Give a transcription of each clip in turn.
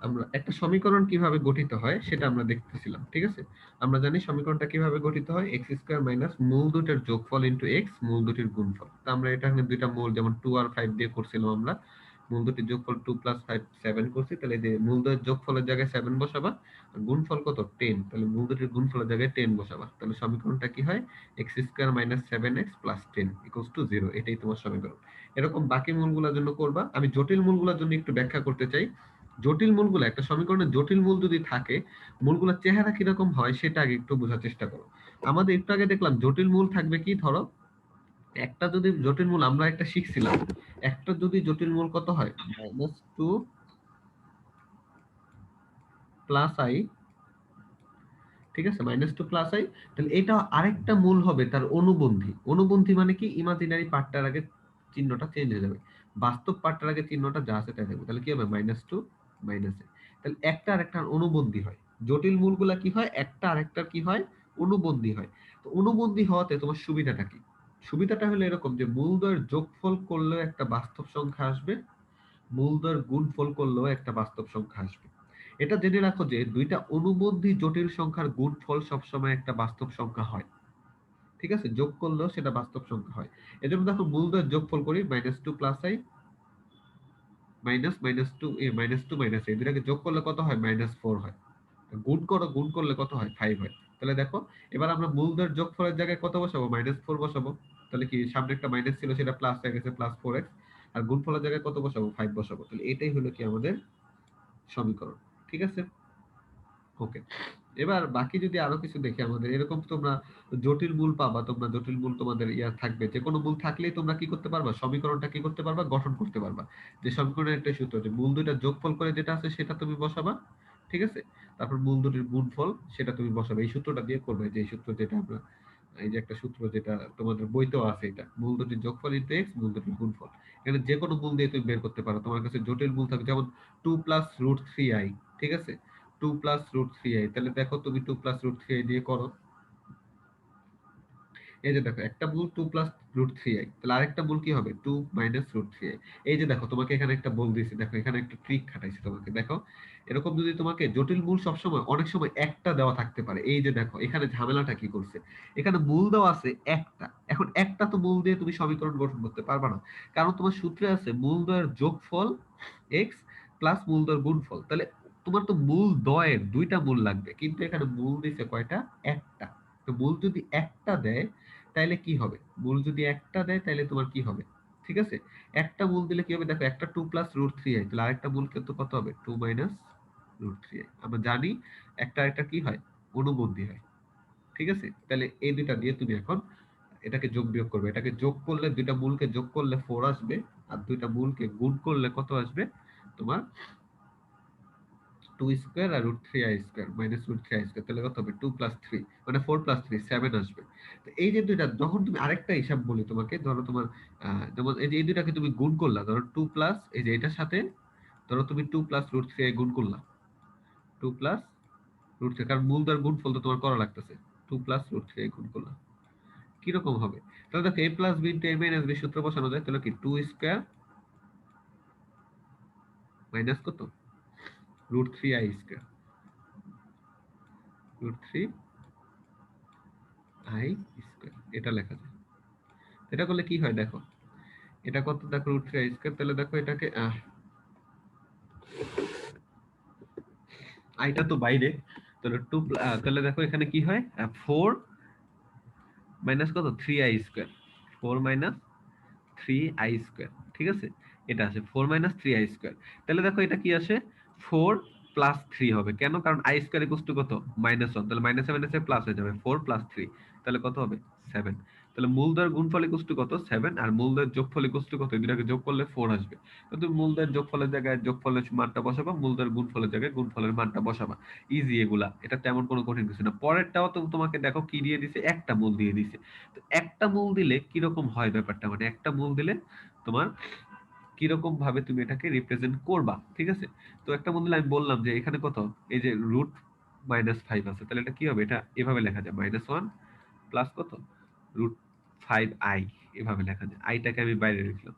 আমরা একটা সমীকরণ কিভাবে গঠিত হয় সেটা আমরা দেখতেছিলাম, ঠিক আছে? আমরা জানি সমীকরণটা কিভাবে গঠিত হয়, এক্স স্কোয়ার মাইনাস মূল দুইটার যোগফল ইন্টু এক্স মূল দুটির গুণফল। তো আমরা এটা এখানে দুইটা মূল যেমন 2 আর 5 দিয়ে করছিলাম, আমরা মূল দুটির যোগফল 2 প্লাস 5 7 করছি, তাহলে এই যে মূল দুটির যোগফলের জায়গায় 7 বসাবা, আর গুণফল কত 10, তাহলে মূল দুটির গুণফলের জায়গায় 10 বসাবা, তাহলে সমীকরণটা কি হয়, x square minus 7x plus 10 equals to 0। এটাই তোমার সমীকরণ। এরকম বাকি মূলগুলোর জন্য করবা। আমি জটিল মূলগুলোর জন্য একটু ব্যাখ্যা করতে চাই। জটিল মূলগুলো, একটা সমীকরণের জটিল মূল যদি থাকে, মূলগুলোর চেহারা কিরকম হয় সেটা আগে একটু বোঝার চেষ্টা করো। আমাদের একটু আগে দেখলাম জটিল মূল থাকবে কি, ধরো একটা যদি জটিল মূল, আমরা একটা শিখছিলাম, একটা যদি জটিল মূল কত হয়, -2 প্লাস আই, ঠিক আছে, -2 প্লাস আই, তাহলে এটা আরেকটা মূল হবে তার অনুবন্ধী। অনুবন্ধী মানে কি, ইমাজিনারি পার্টটার আগে চিহ্নটা চেঞ্জ হয়ে যাবে, বাস্তব পার্টটার আগে চিহ্নটা যা আছে তাই থাকবে, তাহলে কি হবে -2 মাইনাস আই, তাহলে একটা আরেকটার অনুবন্ধী হয়। জটিল মূলগুলা কি হয়, একটা আরেকটার কি হয়, অনুবন্ধী হয়। তো অনুবন্ধী হওয়াতে তোমার সুবিধাটা কি, সুবিধাটা হলো এরকম যে মূলদ্বয়ের যোগফল করলেও একটা বাস্তব সংখ্যা আসবে, মূলদ্বয়ের গুণফল করলেও একটা বাস্তব সংখ্যা আসবে। এটা জেনে রাখো যে দুইটা অনুবন্ধী জটিল সংখ্যার গুণফল সবসময় একটা বাস্তব সংখ্যা হয়, ঠিক আছে, যোগ করলেও সেটা বাস্তব সংখ্যা হয়। এজন্য দেখো মূলদ্বয়ের যোগফল করি, -2 plus I minus -2 -2 minus I, দুটাকে যোগ করলে কত হয়, -4 হয়। গুণ করো, গুণ করলে কত হয়, 5 হয়। তাহলে দেখো এবার আমরা মূলদ্বয়ের যোগফলের জায়গায় কত বসাবো, -4 বসাবো, তাহলে কি সামনে একটা মাইনাস ছিল সেটা প্লাস হয়ে গেছে, +4x, আর গুণফলের জায়গায় কত বসাবো, 5 বসাবো, তাহলে এটাই হলো কি আমাদের সমীকরণ, ঠিক আছে। ওকে, এবার বাকি যদি আরো কিছু দেখি, আমাদের এরকম তোমরা জটিল মূল পাবা, তোমরা জটিল মূল তোমাদের ইয়া থাকবে, যে কোনো মূল থাকলেই তোমরা কি করতে পারবা, সমীকরণটা কি করতে পারবা, গঠন করতে পারবা। যে সমীকরণের একটা সূত্র, যে মূল দুইটা যোগফল করে যেটা আছে সেটা তুমি বসাবা, ঠিক আছে, তারপর মূল দুটির গুণফল সেটা তুমি বসাবে, এই সূত্রটা দিয়ে করবে, যে এই সূত্র যেটা আমরা, এই যে একটা সূত্র যেটা তোমাদের বইতেও আছে, এটা মূল দুটির যোগফল ইনটু এক্স মূল দুটির গুণফল। এখানে যে কোনো মূল দিয়ে তুমি বের করতে পারো, তোমার কাছে জটিল মূল থাকে যেমন 2 প্লাস রুট থ্রি আই, ঠিক আছে, 2 প্লাস রুট থ্রি আই, তাহলে দেখো তুমি 2 প্লাস রুট থ্রি আই দিয়ে করো। এই যে দেখো একটা মূল 2 প্লাস রুট থ্রি আই, তাহলে আরেকটা মূল কি হবে, 2 মাইনাস রুট থ্রি আই। এই যে দেখো তোমাকে এখানে একটা বল দিয়েছি, দেখো এখানে একটা ট্রিক খাটাইছি তোমাকে, দেখো এরকম যদি তোমাকে জটিল মূল সবসময় অনেক সময় একটা দেওয়া থাকতে পারে, এই যে দেখো এখানে ঝামেলাটা কি করছে, এখানে মূল দেওয়া আছে একটা, এখন একটা তো মূল দিয়ে তুমি সমীকরণ গঠন করতে পারবা না, কারণ তোমার সূত্রে আছে মূলদ্বয়ের যোগফল এক্স প্লাস মূলদ্বয়ের গুণফল, তাহলে তোমার তো মূল দ্বয়ের দুইটা মূল লাগবে, কিন্তু এখানে মূল দিছে কয়টা, একটা। তো মূল যদি একটা দেয় তাহলে কি হবে, মূল যদি একটা দেয় তাহলে তোমার কি হবে, ঠিক আছে, একটা মূল দিলে কি হবে, দেখো একটা 2 প্লাস রুট থ্রি আই, তাহলে আরেকটা মূল কিন্তু কত হবে, 2 মাইনাস রুট থ্রি আই। আমরা জানি একটা একটা কি হয়, অনুবন্ধী হয়, ঠিক আছে। তাহলে এই দুইটা দিয়ে তুমি এখন এটাকে যোগ বিয়োগ করবে, এটাকে যোগ করলে দুইটা মূলকে যোগ করলে 4 আসবে, আর দুইটা মূলকে গুণ করলে কত আসবে তোমার, 2 স্কয়ার আর root three i square minus root three i square, তাহলে কত হবে, 2 প্লাস 3 মানে 4 প্লাস 3 7 আসবে। তো এই যে দুইটা, যখন তুমি আরেকটা হিসাব বলি তোমাকে, ধরো তোমার যেমন এই যে এই দুইটাকে তুমি গুণ করলা, ধরো 2 প্লাস এই যে এটার সাথে, ধরো তুমি 2 প্লাস রুট থ্রি আই গুণ করলা, 2 প্লাস রুট থ্রি, কারণ মূল দ্বার গুণফল তো তোমার করা লাগতেছে, 2 প্লাস রুট থ্রি আই গুণ করলা, কিরকম হবে, তাহলে দেখো a plus b into a minus b সূত্র বসানো যায়, তাহলে কি 2 স্কয়ার মাইনাস কত, root three i square, root three i square, এটা লেখা যায়। এটা করলে কি হয় দেখো, এটা কত, দেখো রুট থ্রি আই স্কয়ার, তাহলে দেখো এটাকে আইটা তো বাইরে, তাহলে টু, তাহলে দেখো এখানে কি হয়, 4 মাইনাস কত, three i square, 4 minus three i square, ঠিক আছে, এটা আছে 4 মাইনাস থ্রি আই স্কয়ার। তাহলে দেখো এটা কি আসে, 4 প্লাস 3 হবে, কেন, কারণ আই স্কয়ার ইকুয়াল টু কত, -1, তাহলে মাইনাসে মাইনাসে প্লাস হয়ে যাবে, 4 প্লাস 3, তাহলে কত হবে, 7। তাহলে মূলদ্বয়ের গুণফল ইকুয়াল টু কত, 7, আর মূলদ্বয়ের যোগফল ইকুয়াল টু কত, এই দুটাকে যোগ করলে 4 আসবে। তো তুমি মূলদ্বয়ের যোগফলের জায়গায় যোগফলের মানটা বসাবা, মূলদ্বয়ের গুণফলের জায়গায় গুণফলের মানটা বসাবা, ইজি এগুলা, এটা তেমন কোনো কঠিন কিছু না। পরেরটাও তো তোমাকে দেখো কি দিয়ে দিছে, একটা মূল দিয়ে দিছে। তো একটা মূল দিলে কিরকম হয় ব্যাপারটা, মানে একটা মূল দিলে তোমার কিরকম ভাবে তুমি এটাকে রিপ্রেজেন্ট করবা, ঠিক আছে। তো একটা মূল দিলে আমি বললাম যে এখানে কত, এই যে রুট -5 আছে, তাহলে এটা কি হবে, এটা এভাবে লেখা যায় -1 প্লাস কত, রুট 5i, এভাবে লেখা যায়, আইটাকে আমি বাইরে রাখলাম,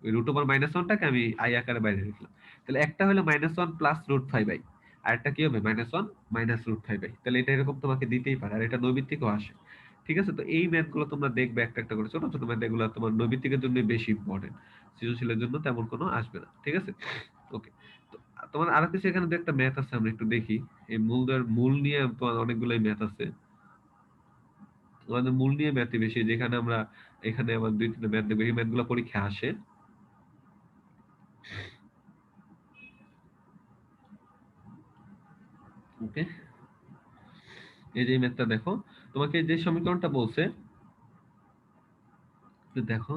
ওই রুট ওভার -1টাকে আমি আই আকারে বাইরে রাখলাম। তাহলে একটা হলো -1 প্লাস √5i, আর একটা কি হবে -1 মাইনাস √5i। তাহলে এটা এরকম তোমাকে দিতেই পারে, আর এটা নৈমিত্তিকও আসে। ঠিক আছে, তো এই ম্যাথ গুলো তোমরা দেখবে একটা একটা করে, ছোট ছোট ম্যাথ, এগুলো তোমার নৈমিত্তিকের জন্য বেশি ইম্পর্টেন্ট, সৃজনশীলের জন্য তেমন কোনো আসবে না। ঠিক আছে, ওকে। তো তোমার আরো কিছু এখানে একটা ম্যাথ আছে, আমরা একটু দেখি। এই মূল নিয়ে তোমার অনেকগুলাই ম্যাথ আছে, আমাদের মূল নিয়ে ম্যাথই বেশি, যেখানে আমরা এখানে আমার 2-3টা ম্যাথ দেখবো, এই ম্যাথগুলো পরীক্ষা আসে। ওকে, এই যে ম্যাথটা দেখো, তোমাকে যে সমীকরণটা বলছে দেখো,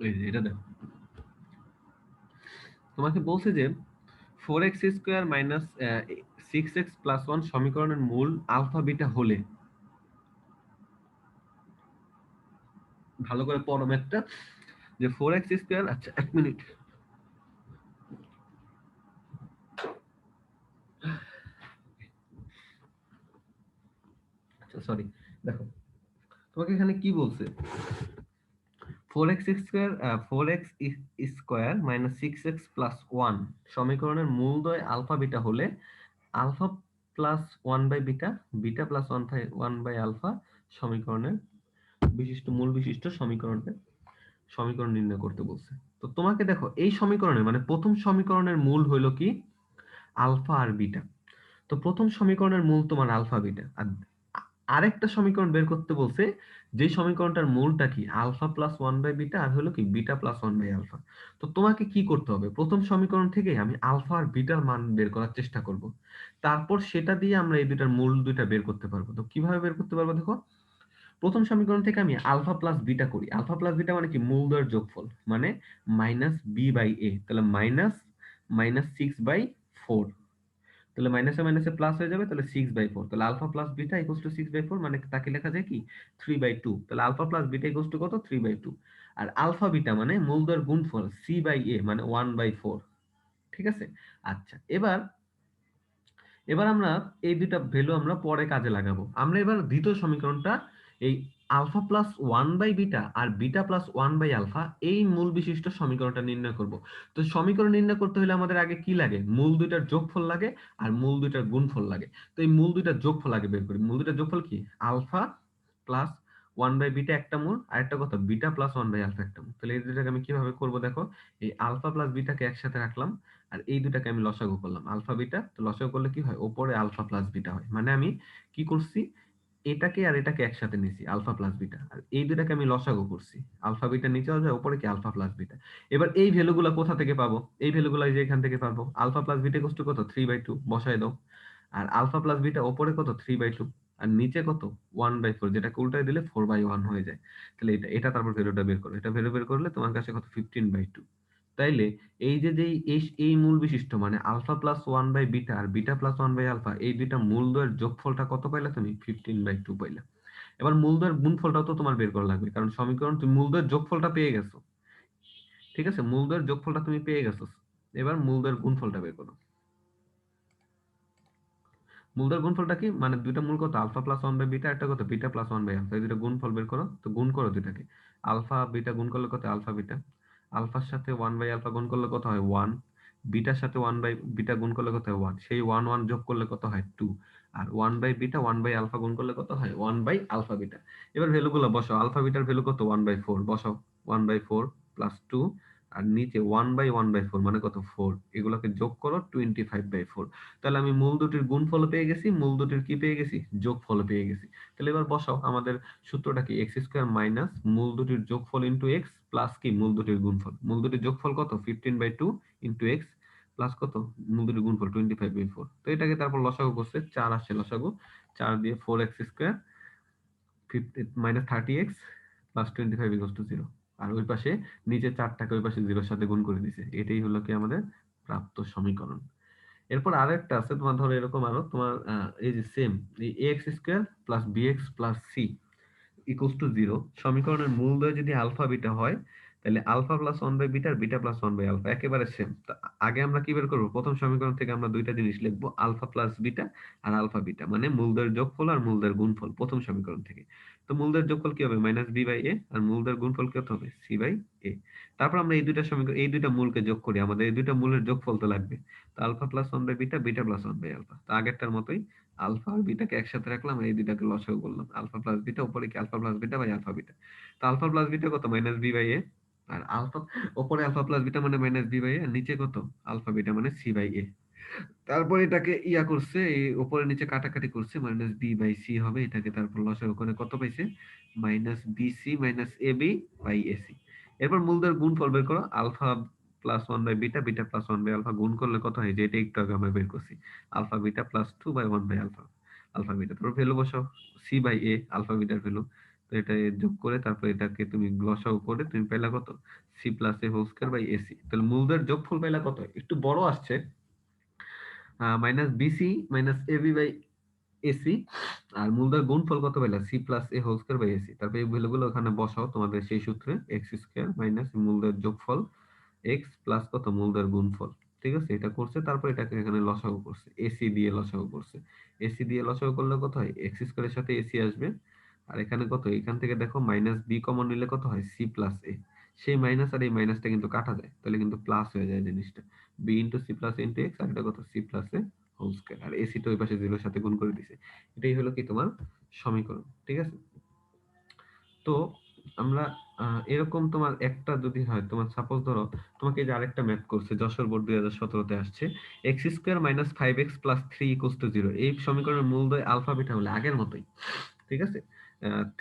এই যে এটা দেখো, তোমাকে বলছে যে 4x² মাইনাস 6x+1 সমীকরণের মূল আলফা বিটা হলে, ভালো করে পড়ো ম্যাথটা, যে 4x², আচ্ছা এক মিনিট, আচ্ছা সরি, দেখো তোমাকে এখানে কি বলছে, 4x² মাইনাস 6x+1 সমীকরণের মূলদ্বয় আলফা বিটা হলে আলফা প্লাস 1/বিটা, বিটা প্লাস 1/আলফা সমীকরণের মূল বিশিষ্ট সমীকরণ নির্ণয় করতে বলছে। তো তোমাকে দেখো, এই সমীকরণের মানে প্রথম সমীকরণের মূল হইল কি আলফা আর বিটা। তো প্রথম সমীকরণের মূল তোমার আলফা বিটা, আর আরেকটা সমীকরণ বের করতে বলছে, যে সমীকরণটার মূলটা কি আলফা প্লাস 1/বিটা, আর হলো কি বিটা প্লাস 1/আলফা। তো তোমাকে কি করতে হবে, প্রথম সমীকরণ থেকে আমি আলফা আর বিটার মান বের করার চেষ্টা করব, তারপর সেটা দিয়ে আমরা এই দুটার মূল দুইটা বের করতে পারবো। তো কিভাবে বের করতে পারবো দেখো, প্রথম সমীকরণ থেকে আমি আলফা প্লাস বিটা করি। আলফা প্লাস বিটা মানে কি মূলদ্বয়ের যোগফল, মানে -b/a, তাহলে মাইনাস -6/4, তাহলে মাইনাসে মাইনাসে প্লাস হয়ে যাবে, তাহলে 6/4, তাহলে alpha plus beta equals to 6/4, মানে তাকে লেখা যায় কি 3/2, তাহলে alpha plus beta equals to কত 3/2। আর আলফা বিটা মানে মূলদ্বয়ের গুণফল c/a মানে 1/4। ঠিক আছে, আচ্ছা এবার এবার আমরা এই দুইটা ভ্যালু আমরা পরে কাজে লাগাবো। আমরা এবার দ্বিতীয় সমীকরণটা, এই আলফা প্লাস 1/বিটা আর বিটা প্লাস 1/আলফা, এই মূল বিশিষ্ট সমীকরণটা নির্ণয় করব। তো সমীকরণ নির্ণয় করতে হলে আমাদের আগে কি লাগে, মূল দুইটার যোগফল লাগে আর মূল দুইটার গুণফল লাগে। তো এই মূল দুইটার যোগফল আগে বের করি। মূল দুইটার যোগফল কি আলফা প্লাস 1/বিটা একটা মূল, আর একটা কথা বিটা প্লাস 1/আলফা একটা মূল। তাহলে এই দুটাকে আমি কিভাবে করব দেখো, এই আলফা প্লাস বিটাকে একসাথে রাখলাম, আর এই দুটাকে আমি লসাগু করলাম, আলফা বিটা। তো লসাগু করলে কি হয়, উপরে আলফা প্লাস বিটা হয়, মানে আমি কি করছি, এটাকে আর এটাকে একসাথে নিছি আলফা প্লাস বিটা, আর এই দুটাকে আমি লসাগু করছি, আলফা বিটা নিচে যায়, উপরে কি আলফা প্লাস বিটা। এবার এই ভ্যালুগুলো কোথা থেকে পাবো, এই ভ্যালুগুলো যে এখান থেকে পাবো, alpha plus beta equal to কত 3/2 বসায় দাও, আর আলফা প্লাস বিটা উপরে কত 3/2, আর নিচে কত 1/4, যেটাকে উল্টায় দিলে 4/1 হয়ে যায়। তাহলে এটা তারপর ভ্যালুটা বের করো, এটা ভ্যালু বের করলে তোমার কাছে কত 15/2। তাইলে এই যে যে এই মূল বিশিষ্ট মানে আলফা প্লাস 1/বিটা আর বিটা প্লাস 1/আলফা, এই দুইটা মূলদ্বয়ের যোগফলটা কত পাইলা তুমি 15/2 পাইলা। এবার মূলদ্বয়ের গুণফলটাও তো তোমার বের করা লাগবে, কারণ সমীকরণ তুমি মূলদ্বয়ের যোগফলটা পেয়ে গেছো। ঠিক আছে, মূলদ্বয়ের যোগফলটা তুমি পেয়ে গেছো, এবার মূলদ্বয়ের গুণফলটা বের করো। মূলদ্বয়ের গুণফলটা কি, মানে দুইটা মূল কত আলফা প্লাস 1/বিটা, একটা কত বিটা প্লাস 1/আলফা, এই দুইটা গুণফল বের করো। তো গুণ করো দুইটাকে, আলফা বিটা গুণ করলে কত আলফা বিটা, আলফার সাথে 1/আলফা গুণ করলে কত হয় 1, বিটার সাথে 1/বিটা গুণ করলে কত হয় 1, সেই 1 1 যোগ করলে কত হয় 2, আর 1/বিটা 1/আলফা গুণ করলে কত হয় 1/আলফা বিটা। এবার ভ্যালুগুলো বসাও, আলফা বিটার ভ্যালু কত 1/4 বসাও, 1/4 প্লাস 2, আর নিচে 1/1/4 মানে কত 4, এগুলোকে যোগ করো 25/4। তাহলে আমি মূল দুটির গুণফল পেয়ে গেছি, মূল দুটির কি পেয়ে গেছি যোগফল পেয়ে গেছি। তাহলে এবার বসাও, আমাদের সূত্রটা কি x² মাইনাস মূল দুটির যোগফল ইনটু x প্লাস কি মূল দুটির গুণফল, মূল দুটির যোগফল কত 15/2 ইনটু x প্লাস কত মূল দুটির গুণফল 25/4। তো এটাকে তারপর লসাগু করছে, 4 আসছে লসাগু, 4 দিয়ে 4x² minus 30x plus 25 equals to 0। আর ওই পাশে নিচে 4টাকে ওই পাশে 0 এর সাথে গুণ করে দিছে, এটাই হলো কি আমাদের প্রাপ্ত সমীকরণ। এরপর আরেকটা আছে তোমার, ধরো এরকম আরো তোমার এই যে সেম, এই ax² plus bx plus c equals to 0 সমীকরণের মূলদ্বয় যদি আলফা বিটা হয়, তাহলে আলফা প্লাস 1/বিটা আর বিটা প্লাস 1/আলফা একেবারে সেম। আগে আমরা কি বের করবো, প্রথম সমীকরণ থেকে আমরা দুইটা জিনিস লিখবো, আলফা প্লাস বিটা আর আলফা বিটা, মানে মূলদ্বয়ের যোগফল আর মূলদ্বয়ের গুণফল প্রথম সমীকরণ থেকে। তো মূলদের যোগফল কি হবে মাইনাস বি বাই এ, আর মূলদের গুণফল কত হবে সি বাই এ। তারপর আমরা এই দুইটা সমীকরণ এই দুইটা মূলকে যোগ করি, আমাদের এই দুইটা মূলের যোগফল তো লাগবে। তো alpha plus one by beta, beta plus one by alpha. তো আগেরটার মতোই আলফা আর বিটাকে একসাথে রাখলাম, আর এই দুইটাকে লসাগু করলাম, আলফা প্লাস বিটা, উপরে কি alpha plus beta by alpha beta. তো আলফা প্লাস বিটা কত মাইনাস বি বাই এ, আর আলফা উপরে আলফা প্লাস বিটা মানে মাইনাস বি বাই এ, আর নিচে কত আলফা বিটা মানে সি বাই এ। তারপর এটাকে ইয়া করছে, এই উপরে নিচে কাটাকাটি করছে, মাইনাস বি বাই সি হবে, এটাকে তারপর লসাগু করে কত পাইছে minus b c minus a b by a c. এরপর মূলদের গুণফল বের করো, alpha plus one by beta, beta plus one by alpha গুণ করলে কত হয়, যেটা একটু আগে আমরা বের করছি, alpha beta plus two by one by alpha, alpha beta. তারপর ভ্যালু বসাও, সি বাই এ আলফা বিটার ভ্যালু। তো এটা যোগ করে তারপর এটাকে তুমি লসাগু করে তুমি পেলা কত C plus A whole square by AC. তাহলে মূলদের যোগফল পেলা কত, একটু বড় আসছে, minus BC minus AB by AC, আর মূলদের গুণফল কত পেলে C plus A whole square by AC. তারপর এই ভ্যালুগুলো ওখানে বসাও তোমাদের সেই সূত্রে, এক্স স্কয়ার মাইনাস মূলদের যোগফল এক্স প্লাস কত মূলদের গুণফল। ঠিক আছে, এটা করছে, তারপর এটাকে এখানে লসাগু করছে, এসি দিয়ে লসাগু করছে। এসি দিয়ে লসাগু করলে কত হয়, এক্স স্কয়ারের সাথে এসি আসবে, আর এখানে কত, এখান থেকে দেখো মাইনাস বি কমন নিলে কত হয় সি প্লাস এ। সেই মাইনাস আর এই মাইনাসটা কিন্তু কাটা যায়, তাহলে কিন্তু প্লাস হয়ে যায় জিনিসটা, B into C plus into X, আর এটা কত C plus A whole square, আর এসি তো ওই পাশে জিরোর সাথে গুণ করে দিছে। এটাই হলো কি তোমার সমীকরণ। ঠিক আছে, তো আমরা এরকম তোমার একটা যদি হয়, তোমার সাপোজ ধরো তোমাকে এই যে আরেকটা ম্যাথ করছে যশোর বোর্ড 2017-তে আসছে, x square minus five x plus three equals to zero. এই সমীকরণের মূলদ্বয় আলফা বিটা হলে আগের মতোই, ঠিক আছে,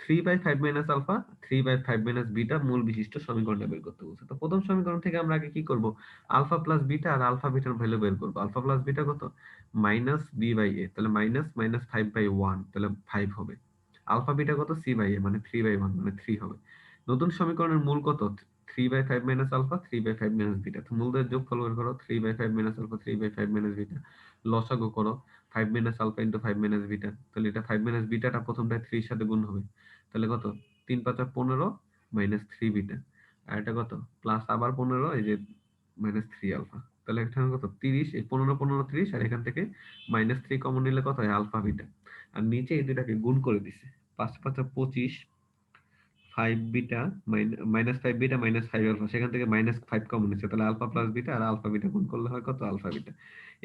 three by five minus alpha, three by five minus beta মূল বিশিষ্ট সমীকরণটা বের করতে বলছে। তো প্রথম সমীকরণ থেকে আমরা আগে কি করব, আলফা প্লাস বিটা আর আলফা বিটার ভ্যালু বের করবো। আলফা প্লাস বিটা কত মাইনাস বি বাই এ, তাহলে minus minus five by one, তাহলে ফাইভ হবে। আলফা বিটা কত সি বাই এ মানে থ্রি বাই ওয়ান মানে থ্রি হবে। নতুন সমীকরণের মূল কত three by five minus alpha, three by five minus beta. তো মূলদের যোগফল বের করো, three by five minus alpha, three by five minus beta, লসাগু করো five minus alpha into five minus beta. তাহলে এটা ফাইভ মাইনাস বিটাটা প্রথমটায় থ্রির সাথে গুণ হবে, তাহলে কত তিন পাঁচা 15 মাইনাস থ্রি বিটা, আর এটা কত প্লাস আবার 15 এই যে মাইনাস থ্রি আলফা। তাহলে এখানে কত 30, এই 15 15 30, আর এখান থেকে মাইনাস থ্রি কমন নিলে কত হয় আলফা বিটা, আর নিচে এই দুটাকে গুণ করে দিছে, পাঁচ পাঁচা 25, five beta minus five beta minus five alpha, সেখান থেকে মাইনাস ফাইভ কমন নিচ্ছে, তাহলে আলফা প্লাস বিটা আর আলফা বিটা গুণ করলে হয় কত আলফা বিটা।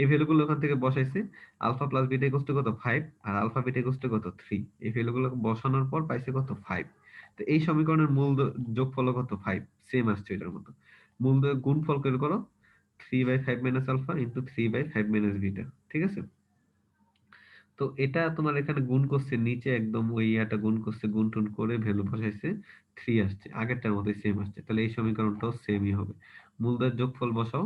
এই ভ্যালুগুলো ওখান থেকে বসাইছে, alpha plus beta equals to কত ফাইভ, আর আলফা বিটা ইকুয়ালস টু কত থ্রি। এই ভ্যালুগুলো বসানোর পর পাইছে কত ফাইভ। তো এই সমীকরণের মূল যোগফল কত ফাইভ, সেম আসছে এটার মতো। মূল গুণফল বের করো, three by five minus alpha into three by five minus beta. ঠিক আছে, তো এটা তোমার এখানে গুণ করছে, নিচে একদম ওই ইয়াটা গুণ করছে, গুণ টুন করে ভ্যালু বসাইছে, থ্রি আসছে, আগেরটার মতোই সেম আসছে, তাহলে এই সমীকরণটাও সেমই হবে। মূলদের যোগফল বসাও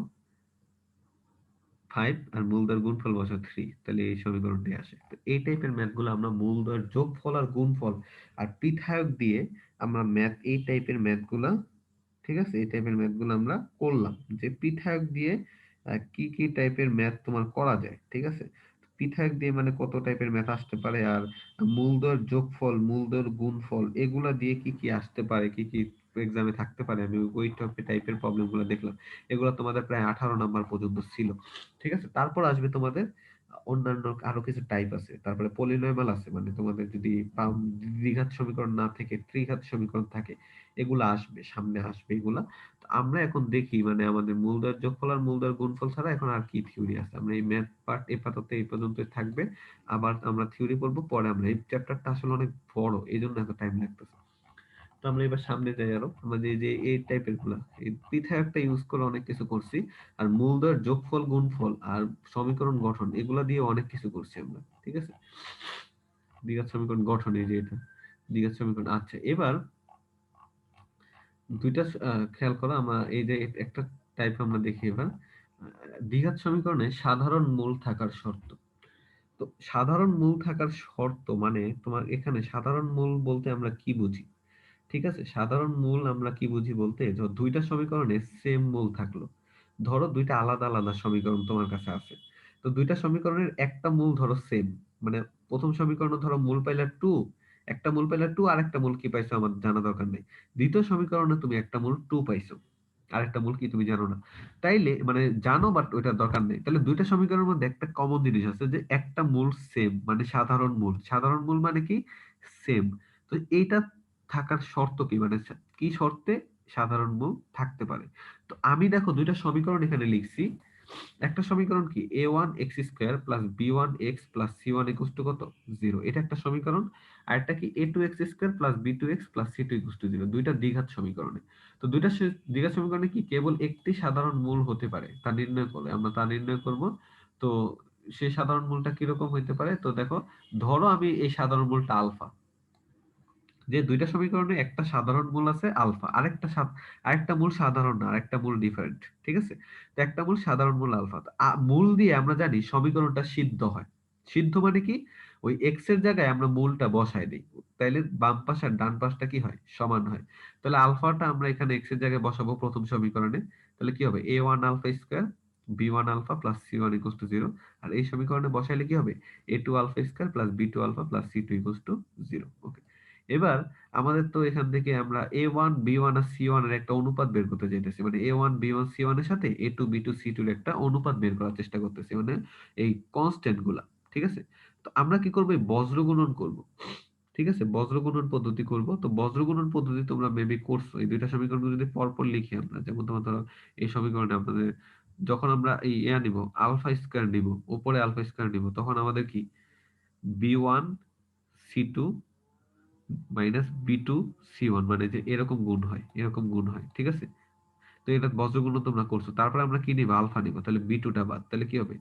ফাইভ, আর মূলদের গুণফল বসাও থ্রি, তাহলে এই সমীকরণটাই আসে। তো এই টাইপের ম্যাথগুলো আমরা মূলদের যোগফল আর গুণফল আর পৃথায়ক দিয়ে আমরা ম্যাথ, এই টাইপের ম্যাথগুলা, ঠিক আছে, এই টাইপের ম্যাথগুলো আমরা করলাম, যে পৃথক দিয়ে কি কি টাইপের ম্যাথ তোমার করা যায়। ঠিক আছে, পৃথক দিয়ে মানে কত টাইপের ম্যাথ আসতে পারে, আর মূলদর যোগফল মূলদর গুণফল এগুলা দিয়ে কি কি আসতে পারে, কি কি এক্সামে থাকতে পারে, আমি ওই টাইপের প্রবলেম গুলো দেখলাম। এগুলো তোমাদের প্রায় 18 নাম্বার পর্যন্ত ছিল। ঠিক আছে, তারপর আসবে তোমাদের অন্যান্য আরো কিছু টাইপ আছে, তারপরে পলিনমিয়াল আছে, মানে তোমাদের যদি দ্বিঘাত সমীকরণ না থেকে ত্রিঘাত সমীকরণ থাকে, এগুলা আসবে, সামনে আসবে এগুলা। তো আমরা এখন দেখি মানে আমাদের মূলদর যোগফল আর মূলদর গুণফল ছাড়া এখন আর কি থিওরি আছে। আমরা এই ম্যাথ পার্ট আপাতত এই পর্যন্তই থাকবে, আবার আমরা থিওরি পড়বো পরে। আমরা এই চ্যাপ্টারটা আসলে অনেক বড়, এই জন্য এত টাইম লাগতেছে। তো আমরা এবার সামনে যাই, আরো আমাদের যে এই টাইপের গুলা, এই পৃথকটা ইউজ করে অনেক কিছু করছি, আর মূলদর যোগফল গুণফল আর সমীকরণ গঠন এগুলা দিয়ে অনেক কিছু করছি আমরা। ঠিক আছে, দ্বিঘাত সমীকরণ গঠন, এই যে এটা দ্বিঘাত সমীকরণ। আচ্ছা, এবার দুইটা খেয়াল করো, আমরা এই যে একটা টাইপ আমরা দেখি এবার, দ্বিঘাত সমীকরণে সাধারণ মূল থাকার শর্ত। তো সাধারণ মূল থাকার শর্ত মানে তোমার এখানে সাধারণ মূল বলতে আমরা কি বুঝি। ঠিক আছে, সাধারণ মূল আমরা কি বুঝি বলতে, দুইটা সমীকরণে সেম মূল থাকলো, ধরো দুইটা আলাদা আলাদা সমীকরণ তোমার কাছে আছে, তো দুইটা সমীকরণের একটা মূল ধরো সেম, মানে প্রথম সমীকরণ ধরো মূল পাইলা টু, একটা মূল পাইলা টু, আর একটা মূল কি পাইছো আমার জানা দরকার নেই। দ্বিতীয় সমীকরণে তুমি একটা মূল টু পাইছো, আর একটা মূল কি তুমি জানো না, তাইলে মানে জানো বাট ওইটার দরকার নেই, তাহলে দুইটা সমীকরণের মধ্যে একটা কমন জিনিস আছে, যে একটা মূল সেম, মানে সাধারণ মূল। সাধারণ মূল মানে কি সেম, তো এইটা থাকার শর্ত কি, মানে কি শর্তে সাধারণ মূল থাকতে পারে? তো আমি দেখো দুইটা সমীকরণ এখানে লিখছি। একটা সমীকরণ কি a1x² plus b1x plus c1 equal to কত 0, এটা একটা সমীকরণ। আর একটা কি a2x² plus b2x plus c2 equal to 0, দুইটা দ্বিঘাত সমীকরণে। তো দুইটা দ্বিঘাত সমীকরণে কি কেবল একটি সাধারণ মূল হতে পারে তা নির্ণয় করলে আমরা তা নির্ণয় করব। তো সেই সাধারণ মূলটা কিরকম হইতে পারে? তো দেখো, ধরো আমি এই সাধারণ মূলটা আলফা, যে দুইটা সমীকরণে একটা সাধারণ মূল আছে আলফা, আরেকটা মূল সাধারণ না, আরেকটা মূল ডিফারেন্ট, ঠিক আছে? তো একটা মূল সাধারণ মূল আলফা। তো মূল দিয়ে আমরা জানি সমীকরণটা সিদ্ধ হয়। সিদ্ধ মানে কি, ওই এক্স এর জায়গায় আমরা মূলটা বসাই দিই, তাইলে বাম পাশ আর ডান পাশটা কি হয়, সমান হয়। তাহলে আলফাটা আমরা এখানে এক্স এর জায়গায় বসাবো প্রথম সমীকরণে। তাহলে কি হবে, a1 alpha square b1 alpha plus c1 equal to 0। আর এই সমীকরণে বসাইলে কি হবে, a2 alpha square plus b2 alpha plus c2 equal to 0। Okay, এবার আমাদের তো এখান থেকে আমরা a1 b1 আর c1 এর একটা অনুপাত বের করতে চাইতেছি, মানে a1 b1 c1 এর সাথে a2 b2 c2 এর একটা অনুপাত বের করার চেষ্টা করতেছি, মানে এই কনস্ট্যান্ট গুলা, ঠিক আছে? তো আমরা কি করব, এই বজ্র গুণন করব, ঠিক আছে? বজ্র গুণন পদ্ধতি করব। তো বজ্র গুণন পদ্ধতি তোমরা মেবি করছো, এই দুইটা সমীকরণ যদি পরপর লিখি আমরা, যেমন তোমার ধরো এই সমীকরণে আপনাদের যখন আমরা এই নিব আলফা স্কয়ার নিব, উপরে আলফা স্কয়ার নিব, তখন আমাদের কি b1 c2 minus b two c one, মানে যে এরকম গুণ হয়, এরকম গুণ হয়, ঠিক আছে? তো এটা বজ্রগুণ তোমরা করছো, তারপরে আমরা কি নিব, আলফা নিব, তাহলে বি টুটা বাদ, তাহলে কি হবে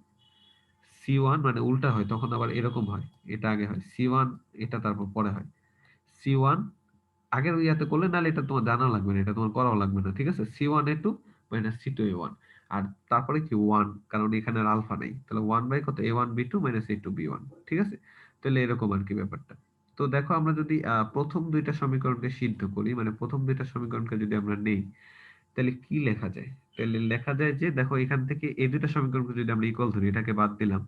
সি ওয়ান, মানে উল্টা হয় তখন আবার এরকম হয়, এটা আগে হয় সি ওয়ান, এটা তারপর পরে হয় সি ওয়ান, আগের ইয়াতে করলে, নাহলে এটা তোমার জানা লাগবে না, এটা তোমার করাও লাগবে না, ঠিক আছে? c1a2 মাইনাস c2a1, আর তারপরে কি ওয়ান, কারণ এখানে আর আলফা নাই, তাহলে ওয়ান বাই কত a1 b2 minus a2 b1, ঠিক আছে? তাহলে এরকম আর কি ব্যাপারটা। তো দেখো, আমরা যদি প্রথম দুইটা সমীকরণকে সিদ্ধ করি, মানে প্রথম দুইটা সমীকরণকে যদি আমরা নেই, তাহলে কি লেখা যায়? তাহলে লেখা যায় যে, দেখো এখান থেকে এই দুইটা সমীকরণকে যদি আমরা ইকুয়াল ধরি, এটাকে বাদ দিলাম,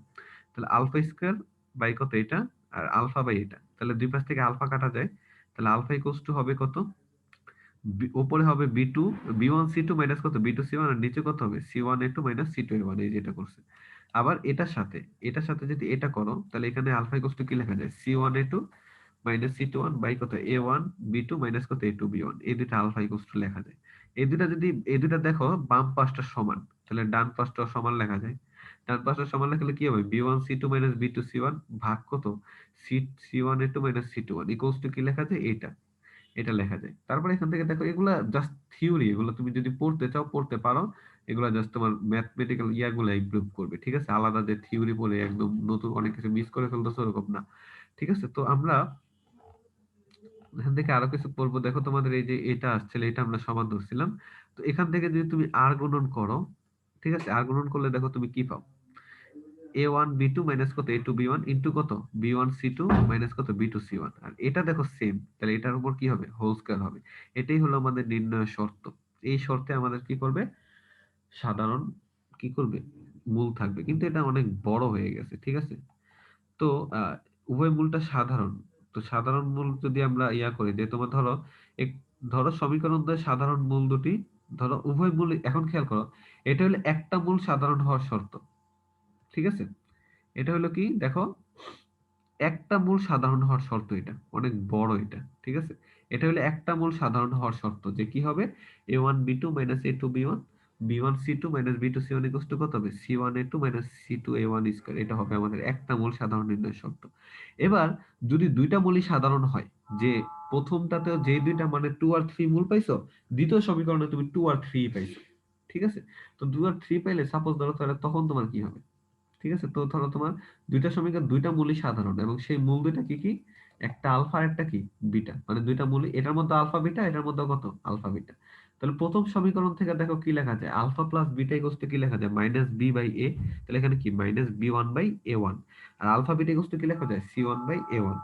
তাহলে আলফা স্কয়ার বাই কত এটা, আর আলফা বাই এটা, তাহলে দুই পাশ থেকে আলফা কাটা যায়, তাহলে আলফা ইকুয়ালস টু হবে কত, উপরে হবে b1 c2 মাইনাস কত b2 c1, আর নিচে কত হবে c1a2 মাইনাস c2a1, এই যেটা করছে। আবার এটার সাথে যদি এটা করো, তাহলে এখানে আলফা ইকুয়ালস টু কি লেখা যায়, c1a2 মাইনাস c2 1 বাই কত a1 b2 মাইনাস কত a2 b1, এই দুটো আলফা ইকুয়ালস টু লেখা যায়। এই দুটা দেখো বাম পাশটা সমান, তাহলে ডান পাশটা সমান লেখা যায়। ডান পাশটা সমান লেখলে কি হবে, b1 c2 minus b2 c1 ভাগ কত c1a2 minus c2 1 equals to কি লেখা যায়, এটা এটা লেখা যায়। তারপরে এখান থেকে দেখো, এগুলা জাস্ট থিওরি, এগুলো তুমি যদি পড়তে চাও পড়তে পারো, এগুলা জাস্ট তোমার ম্যাথমেটিক্যাল ইয়াগুলো ইমপ্রুভ করবে, ঠিক আছে? আলাদা যে থিওরি পড়ে একদম নতুন অনেক কিছু মিস করে ফেলতেছো ওরকম না, ঠিক আছে? তো আমরা এখান থেকে আরো কিছু পড়বো। দেখো তোমাদের এই যে এটা আসছিল, এটা আমরা সমান ধরছিলাম। তো এখান থেকে যদি তুমি আর গুণন করো, ঠিক আছে, আর গুণন করলে দেখো তুমি কি পাও, a1 b2 মাইনাস কত a2 b1 ইনটু কত b1 c2 মাইনাস কত b2 c1, আর এটা দেখো সেম, তাহলে এটার উপর কি হবে, হোল স্কয়ার হবে। এটাই হলো আমাদের নির্ণয়ের শর্ত। এই শর্তে আমাদের কি করবে, সাধারণ কি করবে, মূল থাকবে, কিন্তু এটা অনেক বড় হয়ে গেছে, ঠিক আছে? তো আহ, উভয় মূলটা সাধারণ। তো সাধারণ মূল যদি আমরা ইয়া করি, যে তোমার ধরো এক, ধরো সমীকরণ দ্বয় সাধারণ মূল দুটি, ধরো উভয় মূল, এখন খেয়াল করো, এটা হলো একটা মূল সাধারণ হওয়ার শর্ত, ঠিক আছে? এটা হলো কি, দেখো একটা মূল সাধারণ হওয়ার শর্ত, এটা অনেক বড় এটা, ঠিক আছে? এটা হলো একটা মূল সাধারণ হওয়ার শর্ত, যে কি হবে a1 b2 minus a2 b1 b1 c2 minus b2 c1 equal to কত হবে c1a2 মাইনাস c2a1 স্কয়ার, এটা হবে আমাদের একটা মূল সাধারণ নির্ণয়ের শর্ত। এবার যদি দুইটা মূলই সাধারণ হয়, যে প্রথমটাতেও যে দুইটা মানে 2 আর 3 মূল পাইছো, দ্বিতীয় সমীকরণে তুমি 2 আর 3 পাইছো, ঠিক আছে? তো 2 আর 3 পাইলে সাপোজ ধরো, তাহলে তখন তোমার কি হবে, ঠিক আছে? তো ধরো তোমার দুইটা সমীকরণ, দুইটা মূলই সাধারণ, এবং সেই মূল দুইটা কি কি, একটা আলফা আর একটা কি বিটা, মানে দুইটা মূলই, এটার মধ্যে আলফা বিটা, এটার মধ্যে কত আলফা বিটা। তাহলে প্রথম সমীকরণ থেকে দেখো কি লেখা যায়, alpha plus beta equals to কি লেখা যায়, মাইনাস বি বাই এ, তাহলে এখানে কি মাইনাস b1 বাই a1, আর আলফা বিটা ইকুয়ালস টু কি লেখা যায় c1 বাই a1।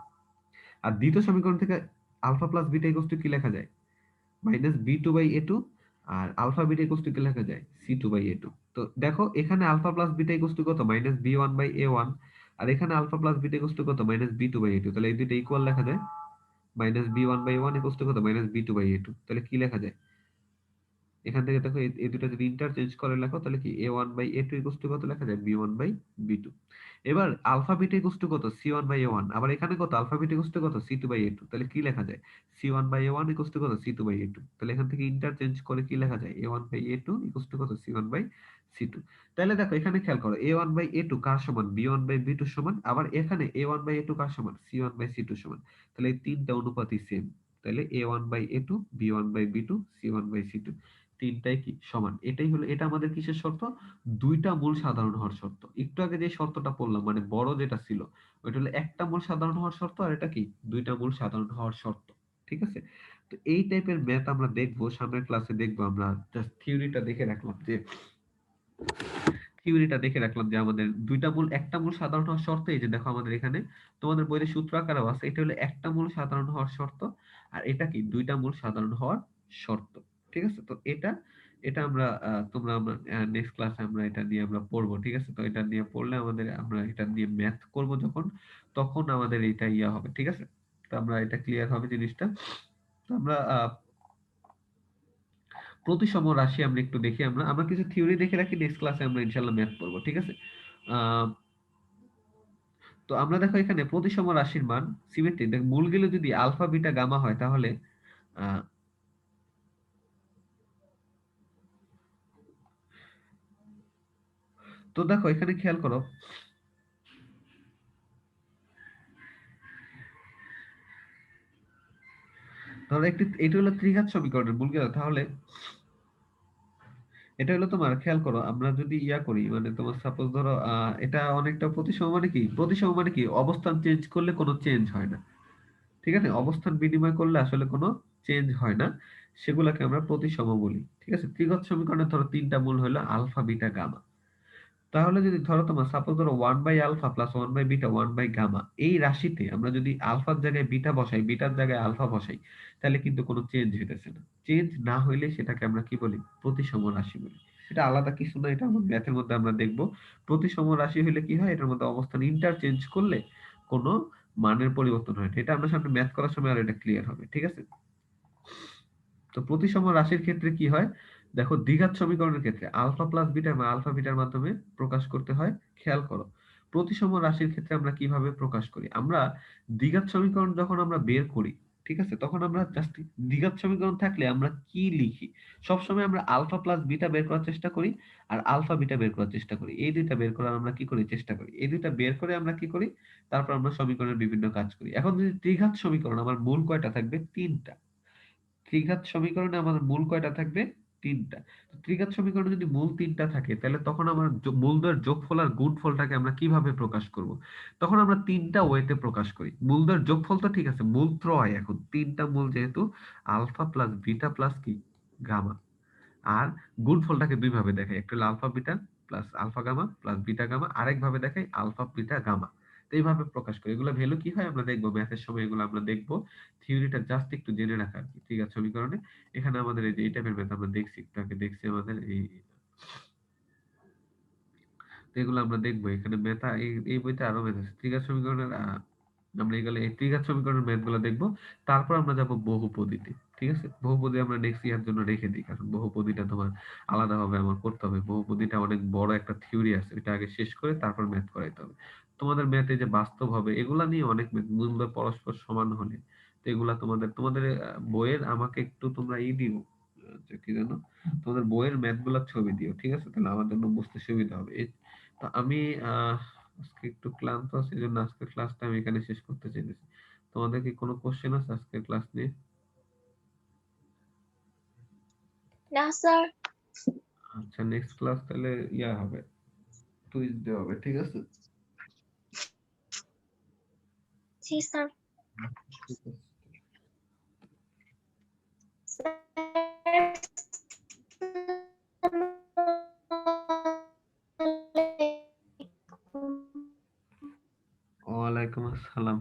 আর দ্বিতীয় সমীকরণ থেকে alpha plus beta equals to কি লেখা যায়, মাইনাস b2 বাই a2, আর আলফা বিটা ইকুয়ালস টু কি লেখা যায় c2 বাই a2। তো দেখো এখানে alpha plus beta equals to কত, মাইনাস b1 বাই a1, আর এখানে alpha plus beta equals to কত, মাইনাস b2 বাই a2, তাহলে এই দুটো ইকুয়াল লেখা যায়, minus b1 by a1 equals to কত, মাইনাস b2 বাই a2, তাহলে কি লেখা যায়, এখান থেকে দেখো এই দুটো যদি ইন্টারচেঞ্জ করে লেখো তাহলে কি a1/a2 ইকুয়াল টু কত লেখা যায় b1/b2। এবার আলফা বিটা ইকুয়াল টু কত c1/a1, আবার এখানে কত আলফা বিটা ইকুয়াল টু কত c2/a2, তাহলে কি লেখা যায় c1/a1 ইকুয়াল টু কত c2/a2। তাহলে এখান থেকে ইন্টারচেঞ্জ করে কি লেখা যায় a1/a2 ইকুয়াল টু কত c1/c2। তাহলে দেখো এখানে খেয়াল করো a1/a2 কার সমান b1/b2 সমান, আবার এখানে a1/a2 কার সমান c1/c2 সমান। তাহলে এই তিনটা অনুপাতই সেম। তাহলে a1/a2 b1/b2 c1/c2 তিনটাই কি সমান। এটাই হলো, এটা আমাদের কিসের শর্ত, দুইটা মূল সাধারণ হওয়ার শর্ত। একটু আগে যে শর্তটা পড়লাম মানে বড় যেটা ছিল ওইটা হলো একটা মূল সাধারণ হওয়ার শর্ত, আর এটা কি দুইটা মূল সাধারণ হওয়ার শর্ত। ঠিক আছে, তো এই টাইপের ম্যাথ আমরা দেখবো সামনের ক্লাসে দেখবো। আমরা জাস্ট থিওরিটা দেখে রাখলাম যে আমাদের দুইটা মূল একটা মূল সাধারণ হওয়ার শর্ত। এই যে দেখো আমাদের এখানে তোমাদের বইতে সূত্র আকারেও আছে, এটা হলো একটা মূল সাধারণ হওয়ার শর্ত, আর এটা কি দুইটা মূল সাধারণ হওয়ার শর্ত। ঠিক আছে, তো এটা এটা আমরা তোমরা আমরা নেক্সট ক্লাসে আমরা এটা নিয়ে আমরা পড়বো। ঠিক আছে, তো এটা নিয়ে পড়লে আমাদের আমরা এটা নিয়ে ম্যাথ করব যখন, তখন আমাদের এটা ইয়া হবে। ঠিক আছে, তো আমরা এটা ক্লিয়ার হবে জিনিসটা। তো আমরা প্রতিসম রাশি আমরা একটু দেখি, আমরা আমরা কিছু থিওরি দেখে রাখি, নেক্সট ক্লাসে আমরা ইনশাআল্লাহ ম্যাথ করব। ঠিক আছে, আহ, তো আমরা দেখো এখানে প্রতিসম রাশির মান সিমেট্রিক, দেখ মূলগুলো যদি আলফা বিটা গামা হয় তাহলে আহ, তো দেখো এখানে খেয়াল করো, ধরো একটি এটা হলো ত্রিঘাত সমীকরণের মূলগুলো, তাহলে এটা হলো তোমার খেয়াল করো, আমরা যদি ইয়া করি মানে তোমার সাপোজ ধরো এটা অনেকটা প্রতিসম মানে কি, প্রতিসম মানে কি অবস্থান চেঞ্জ করলে কোনো চেঞ্জ হয় না। ঠিক আছে, অবস্থান বিনিময় করলে আসলে কোনো চেঞ্জ হয় না, সেগুলোকে আমরা প্রতিসম বলি। ঠিক আছে, ত্রিঘাত সমীকরণে ধরো তিনটা মূল হলো আলফা বিটা গামা। তাহলে যদি ধরো তোমার সাপোজ ধরো 1/আলফা প্লাস 1/বিটা 1/গামা, এই রাশিতে আমরা যদি আলফার জায়গায় বিটা বসাই, বিটার জায়গায় আলফা বসাই, তাহলে কিন্তু কোনো চেঞ্জ হইতেছে না। চেঞ্জ না হইলে সেটাকে আমরা কি বলি, প্রতিসম রাশি বলি। এটা আলাদা কিছু না, এটা আমাদের ম্যাথের মধ্যে আমরা দেখব। প্রতিসম রাশি হলে কি হয়, এটার মধ্যে অবস্থান ইন্টারচেঞ্জ করলে কোনো মানের পরিবর্তন হয় না। এটা আমরা সামনে ম্যাথ করার সময় আর এটা ক্লিয়ার হবে। ঠিক আছে, তো প্রতিসম রাশির ক্ষেত্রে কি হয়, দেখো দ্বিঘাত সমীকরণের ক্ষেত্রে আলফা প্লাস বিটা বা আলফা বিটার মাধ্যমে প্রকাশ করতে হয়। খেয়াল করো প্রতিসম রাশির ক্ষেত্রে আমরা কিভাবে প্রকাশ করি, আমরা দ্বিঘাত সমীকরণ যখন আমরা বের করি, ঠিক আছে, তখন আমরা জাস্ট দ্বিঘাত সমীকরণ থাকলে আমরা কি লিখি, সবসময় আমরা আলফা প্লাস বিটা বের করার চেষ্টা করি আর আলফা বিটা বের করার চেষ্টা করি। এই দুইটা বের করার আমরা কি করি, চেষ্টা করি। এই দুইটা বের করে আমরা কি করি, তারপর আমরা সমীকরণের বিভিন্ন কাজ করি। এখন যদি দ্বিঘাত সমীকরণ, আমার মূল কয়টা থাকবে, তিনটা। ত্রিঘাত সমীকরণে আমাদের মূল কয়টা থাকবে, তিনটা। তো ত্রিঘাত সমীকরণে যদি মূল তিনটা থাকে তাহলে তখন আমার মূলদ্বয়ের যোগফল আর গুণফলটাকে আমরা কিভাবে প্রকাশ করব, তখন আমরা তিনটা ওয়েতে প্রকাশ করি। মূলদ্বয়ের যোগফল তো ঠিক আছে, মূল ত্রয়, এখন তিনটা মূল যেহেতু আলফা প্লাস বিটা প্লাস কি গামা, আর গুণফলটাকে দুই ভাবে দেখাই, একটা হলো alpha beta plus alpha gamma plus beta gamma, আরেক ভাবে দেখাই আলফা বিটা গামা। তো এইভাবে প্রকাশ করি। এগুলো ভ্যালু কি হয় আমরা দেখবো ম্যাথের সময়, এগুলো আমরা দেখবো। থিওরিটা জাস্ট একটু জেনে রাখা আর কি। ঠিক আছে, সমীকরণে এখানে আমাদের এই যে এই টাইপের ম্যাথ আমরা দেখছি, একটু আগে দেখছি আমাদের এই, তো এগুলো আমরা দেখবো এখানে ম্যাথ। এই বইতে আরো ম্যাথ আছে। ঠিক আছে, সমীকরণের আমরা এগুলো এই ত্রিঘাত সমীকরণের ম্যাথ গুলো দেখবো। তারপর আমরা যাব বহুপদীতে। ঠিক আছে, বহুপদী আমরা নেক্সট ইয়ার জন্য রেখে দিই, কারণ বহুপদীটা তোমার আলাদাভাবে আমার করতে হবে। বহুপদীটা অনেক বড় একটা থিওরি আছে, এটা আগে শেষ করে তারপর ম্যাথ করাইতে হবে। তোমাদের ম্যাথে যে বাস্তব হবে এগুলা নিয়ে অনেক ম্যাথ, মূল্য পরস্পর সমান হলে, তো এগুলা তোমাদের তোমাদের বইয়ের আমাকে একটু তোমরা দিও, কি জানো, তোমাদের বইয়ের ম্যাথ গুলা ছবি দিও। ঠিক আছে, তাহলে আমার জন্য বুঝতে সুবিধা হবে। তো আমি আজকে একটু ক্লান্ত আছি, এই জন্য আজকের ক্লাসটা আমি এখানে শেষ করতে চাইতেছি। তোমাদের কি কোনো কোশ্চেন আছে আজকের ক্লাস নিয়ে? না স্যার। আচ্ছা, নেক্সট ক্লাস তাহলে ইয়া হবে, টুইসডে হবে। ঠিক আছে, জি স্যার। ঠিক আছে। ওয়ালাইকুম আসসালাম।